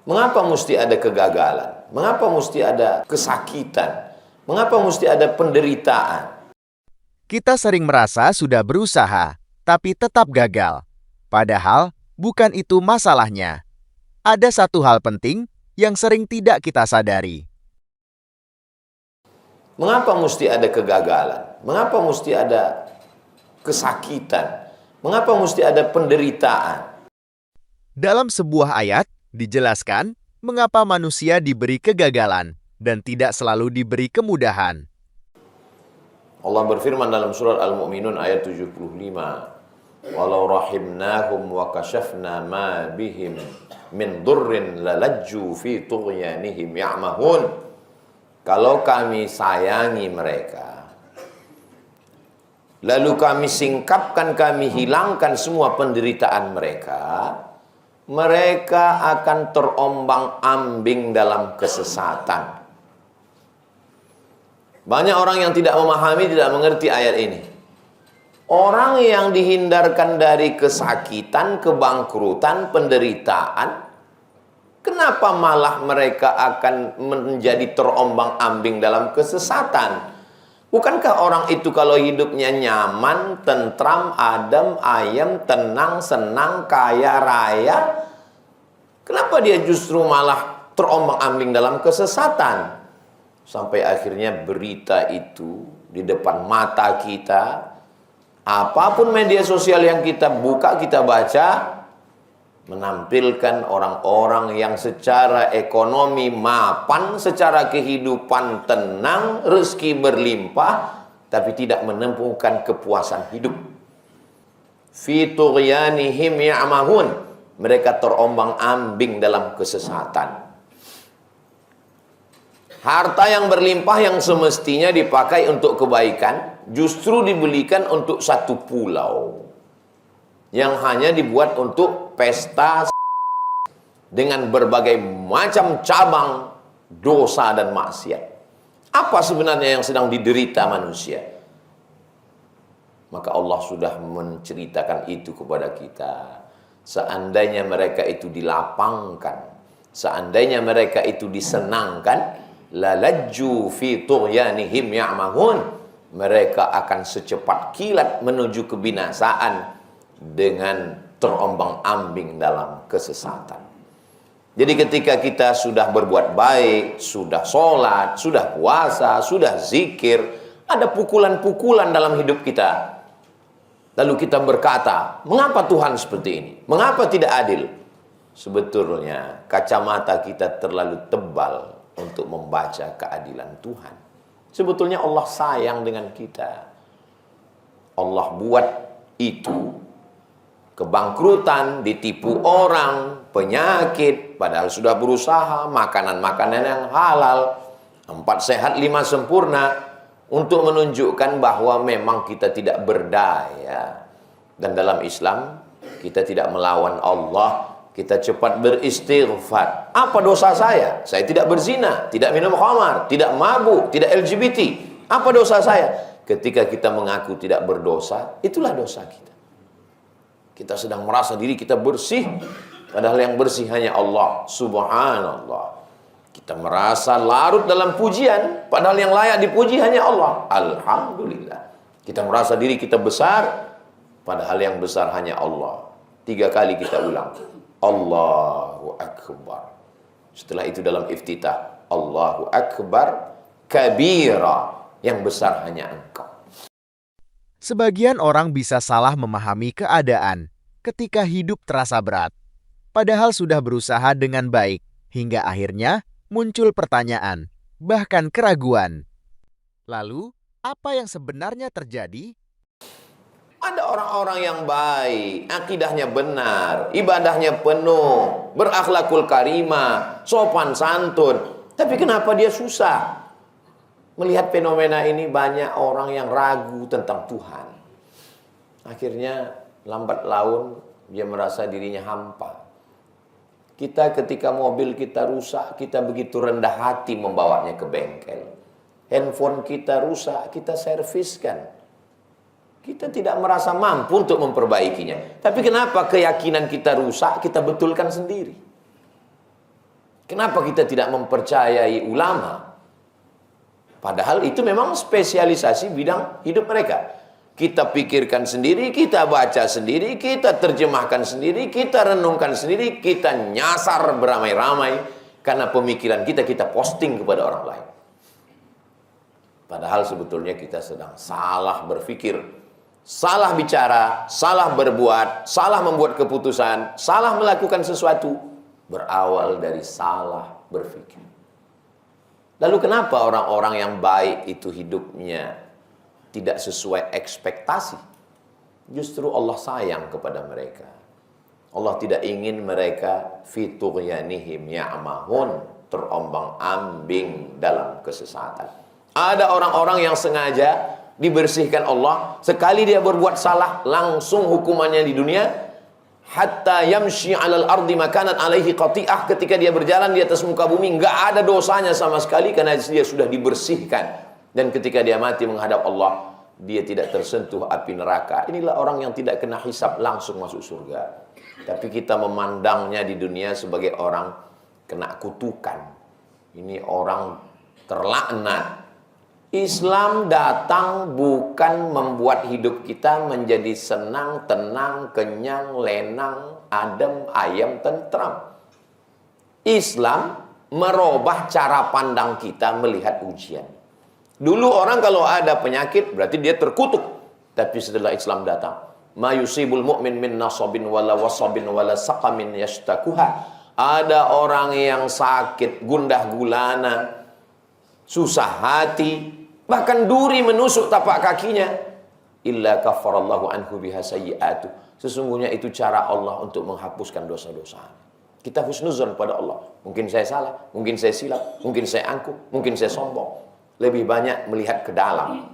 Mengapa mesti ada kegagalan? Mengapa mesti ada kesakitan? Mengapa mesti ada penderitaan? Kita sering merasa sudah berusaha, tapi tetap gagal. Padahal, bukan itu masalahnya. Ada satu hal penting yang sering tidak kita sadari. Mengapa mesti ada kegagalan? Mengapa mesti ada kesakitan? Mengapa mesti ada penderitaan? Dalam sebuah ayat, dijelaskan mengapa manusia diberi kegagalan dan tidak selalu diberi kemudahan. Allah berfirman dalam surat Al-Mu'minun ayat 75. Walau rahimnahum wa kashafna ma bihim min durrin lalajju fi tughyanihim ya'mahun. Kalau kami sayangi mereka, lalu kami singkapkan, kami hilangkan semua penderitaan mereka, mereka akan terombang-ambing dalam kesesatan. Banyak orang yang tidak memahami, tidak mengerti ayat ini. Orang yang dihindarkan dari kesakitan, kebangkrutan, penderitaan, kenapa malah mereka akan menjadi terombang-ambing dalam kesesatan? Bukankah orang itu kalau hidupnya nyaman, tentram, adem, ayem, tenang, senang, kaya raya, kenapa dia justru malah terombang-ambing dalam kesesatan? Sampai akhirnya berita itu di depan mata kita, apapun media sosial yang kita buka, kita baca, menampilkan orang-orang yang secara ekonomi mapan, secara kehidupan tenang, rezeki berlimpah, tapi tidak menemukan kepuasan hidup. Fi tughyanihim ya'mahun. Mereka terombang-ambing dalam kesesatan. Harta yang berlimpah yang semestinya dipakai untuk kebaikan, justru dibelikan untuk satu pulau yang hanya dibuat untuk pesta dengan berbagai macam cabang dosa dan maksiat. Apa sebenarnya yang sedang diderita manusia? Maka Allah sudah menceritakan itu kepada kita. Seandainya mereka itu dilapangkan, seandainya mereka itu disenangkan, lalajju fi tughyanihim ya'mahun, mereka akan secepat kilat menuju kebinasaan dengan terombang-ambing dalam kesesatan. Jadi ketika kita sudah berbuat baik, sudah sholat, sudah puasa, sudah zikir, ada pukulan-pukulan dalam hidup kita. Lalu kita berkata, mengapa Tuhan seperti ini? Mengapa tidak adil? Sebetulnya kacamata kita terlalu tebal untuk membaca keadilan Tuhan. Sebetulnya Allah sayang dengan kita. Allah buat itu, kebangkrutan, ditipu orang, penyakit, padahal sudah berusaha, makanan-makanan yang halal, 4 sehat 5 sempurna, untuk menunjukkan bahwa memang kita tidak berdaya. Dan dalam Islam, kita tidak melawan Allah, kita cepat beristighfar. Apa dosa saya? Saya tidak berzina, tidak minum khamar, tidak mabuk, tidak LGBT. Apa dosa saya? Ketika kita mengaku tidak berdosa, itulah dosa kita. Kita sedang merasa diri kita bersih, padahal yang bersih hanya Allah. Subhanallah. Kita merasa larut dalam pujian, padahal yang layak dipuji hanya Allah. Alhamdulillah. Kita merasa diri kita besar, padahal yang besar hanya Allah. 3 kali kita ulang. Allahu Akbar. Setelah itu dalam iftitah, Allahu Akbar kabira. Yang besar hanya Engkau. Sebagian orang bisa salah memahami keadaan ketika hidup terasa berat, padahal sudah berusaha dengan baik, hingga akhirnya muncul pertanyaan, bahkan keraguan. Lalu, apa yang sebenarnya terjadi? Ada orang-orang yang baik, akidahnya benar, ibadahnya penuh, berakhlakul karimah, sopan santun. Tapi kenapa dia susah? Melihat fenomena ini banyak orang yang ragu tentang Tuhan. Akhirnya lambat laun dia merasa dirinya hampa. Kita ketika mobil kita rusak, kita begitu rendah hati membawanya ke bengkel. Handphone kita rusak, kita serviskan. Kita tidak merasa mampu untuk memperbaikinya. Tapi kenapa keyakinan kita rusak, kita betulkan sendiri? Kenapa kita tidak mempercayai ulama? Padahal itu memang spesialisasi bidang hidup mereka. Kita pikirkan sendiri, kita baca sendiri, kita terjemahkan sendiri, kita renungkan sendiri, kita nyasar beramai-ramai karena pemikiran kita posting kepada orang lain. Padahal sebetulnya kita sedang salah berpikir, salah bicara, salah berbuat, salah membuat keputusan, salah melakukan sesuatu, berawal dari salah berpikir. Lalu kenapa orang-orang yang baik itu hidupnya tidak sesuai ekspektasi? Justru Allah sayang kepada mereka. Allah tidak ingin mereka fi tughyanihim ya'mahun, terombang-ambing dalam kesesatan. Ada orang-orang yang sengaja dibersihkan Allah, sekali dia berbuat salah langsung hukumannya di dunia. Hatta yamshi 'alal ardi makanan 'alaihi qati'ah, ketika dia berjalan di atas muka bumi enggak ada dosanya sama sekali karena dia sudah dibersihkan, dan ketika dia mati menghadap Allah dia tidak tersentuh api neraka. Inilah orang yang tidak kena hisab langsung masuk surga. Tapi kita memandangnya di dunia sebagai orang kena kutukan. Ini orang terlaknat. Islam datang bukan membuat hidup kita menjadi senang, tenang, kenyang, lenang, adem, ayem, tentram. Islam merubah cara pandang kita melihat ujian. Dulu orang kalau ada penyakit berarti dia terkutuk. Tapi setelah Islam datang, ma yusibul mu'min min nasabin wala wasabin wala saqamin yashtakuha. Ada orang yang sakit, gundah gulana, susah hati, bahkan duri menusuk tapak kakinya. Illa kafarallahu anhu biha sayyi'atu. Sesungguhnya itu cara Allah untuk menghapuskan dosa-dosa. Kita husnuzon pada Allah. Mungkin saya salah, mungkin saya silap, mungkin saya angkuh, mungkin saya sombong. Lebih banyak melihat ke dalam.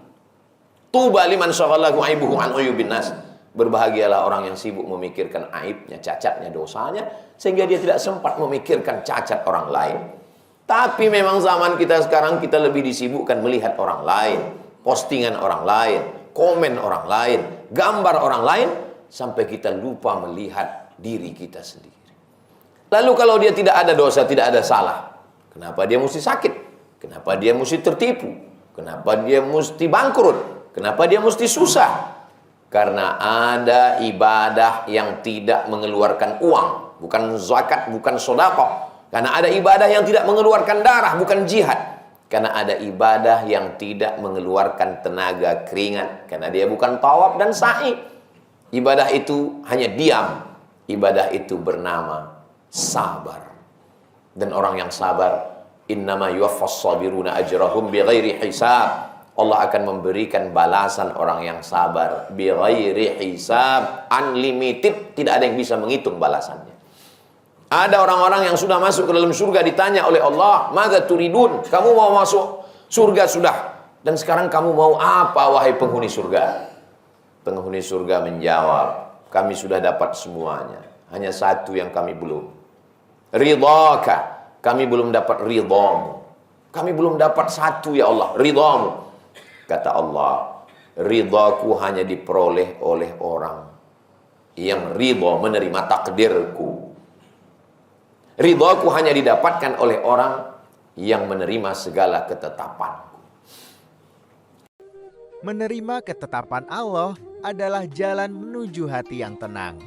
Tuba liman syaghalahu aibuhu an uyubin nas. Berbahagialah orang yang sibuk memikirkan aibnya, cacatnya, dosanya, sehingga dia tidak sempat memikirkan cacat orang lain. Tapi memang zaman kita sekarang kita lebih disibukkan melihat orang lain, postingan orang lain, komen orang lain, gambar orang lain, sampai kita lupa melihat diri kita sendiri. Lalu kalau dia tidak ada dosa, tidak ada salah, kenapa dia mesti sakit? Kenapa dia mesti tertipu? Kenapa dia mesti bangkrut? Kenapa dia mesti susah? Karena ada ibadah yang tidak mengeluarkan uang, bukan zakat, bukan sedekah. Karena ada ibadah yang tidak mengeluarkan darah, bukan jihad. Karena ada ibadah yang tidak mengeluarkan tenaga keringat, karena dia bukan tawaf dan sa'i. Ibadah itu hanya diam. Ibadah itu bernama sabar. Dan orang yang sabar, innama yuwaffas sabiruna ajrahum bighairi hisab. Allah akan memberikan balasan orang yang sabar bighairi hisab, unlimited, tidak ada yang bisa menghitung balasannya. Ada orang-orang yang sudah masuk ke dalam surga ditanya oleh Allah, "Madza turidun?" Kamu mau masuk surga sudah, dan sekarang kamu mau apa wahai penghuni surga? Penghuni surga menjawab, "Kami sudah dapat semuanya, hanya satu yang kami belum. Ridhaka, kami belum dapat ridhamu. Kami belum dapat satu ya Allah, ridhamu." Kata Allah, "Ridhaku hanya diperoleh oleh orang yang ridha menerima takdirku. Ridhaku hanya didapatkan oleh orang yang menerima segala ketetapanku." Menerima ketetapan Allah adalah jalan menuju hati yang tenang.